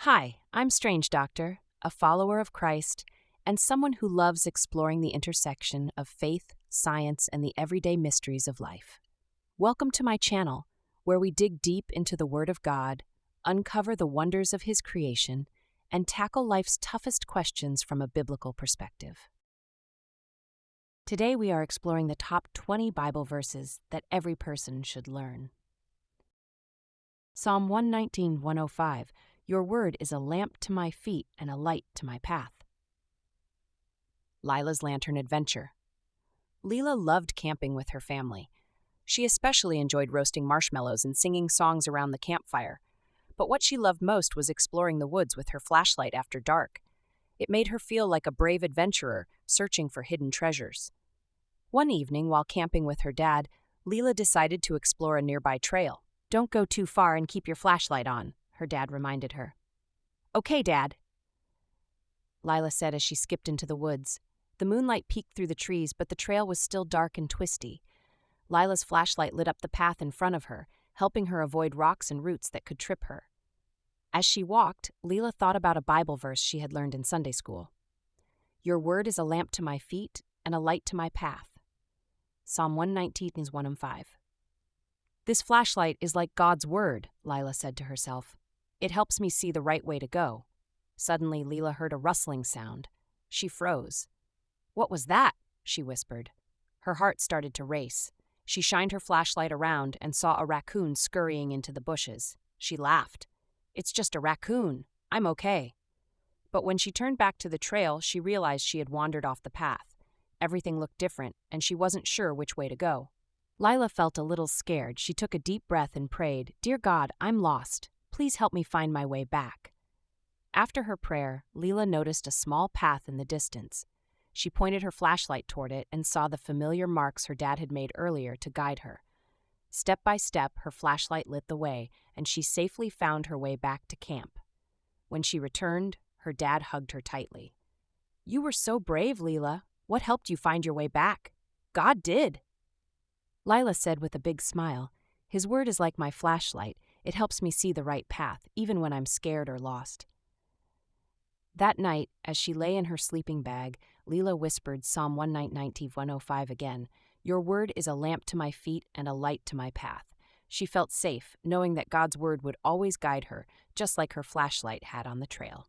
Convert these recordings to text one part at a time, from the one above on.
Hi, I'm StrangeDr, a follower of Christ, and someone who loves exploring the intersection of faith, science, and the everyday mysteries of life. Welcome to my channel, where we dig deep into the Word of God, uncover the wonders of His creation, and tackle life's toughest questions from a biblical perspective. Today we are exploring the top 20 Bible verses that every person should learn. Psalm 119:105, Your word is a lamp to my feet and a light to my path. Lila's Lantern Adventure. Lila loved camping with her family. She especially enjoyed roasting marshmallows and singing songs around the campfire. But what she loved most was exploring the woods with her flashlight after dark. It made her feel like a brave adventurer searching for hidden treasures. One evening, while camping with her dad, Lila decided to explore a nearby trail. Don't go too far and keep your flashlight on, her dad reminded her. Okay, Dad, Lila said as she skipped into the woods. The moonlight peeked through the trees, but the trail was still dark and twisty. Lila's flashlight lit up the path in front of her, helping her avoid rocks and roots that could trip her. As she walked, Lila thought about a Bible verse she had learned in Sunday school. Your word is a lamp to my feet and a light to my path. Psalm 119:1-5. This flashlight is like God's word, Lila said to herself. It helps me see the right way to go. Suddenly, Lila heard a rustling sound. She froze. What was that? She whispered. Her heart started to race. She shined her flashlight around and saw a raccoon scurrying into the bushes. She laughed. It's just a raccoon. I'm okay. But when she turned back to the trail, she realized she had wandered off the path. Everything looked different, and she wasn't sure which way to go. Lila felt a little scared. She took a deep breath and prayed, Dear God, I'm lost. Please help me find my way back. After her prayer, Lila noticed a small path in the distance. She pointed her flashlight toward it and saw the familiar marks her dad had made earlier to guide her. Step by step, her flashlight lit the way, and she safely found her way back to camp. When she returned, her dad hugged her tightly. You were so brave, Lila. What helped you find your way back? God did. Lila said with a big smile, His word is like my flashlight. It helps me see the right path, even when I'm scared or lost. That night, as she lay in her sleeping bag, Lila whispered Psalm 119:105 again. Your word is a lamp to my feet and a light to my path. She felt safe, knowing that God's word would always guide her, just like her flashlight had on the trail.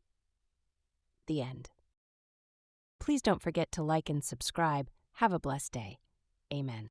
The end. Please don't forget to like and subscribe. Have a blessed day. Amen.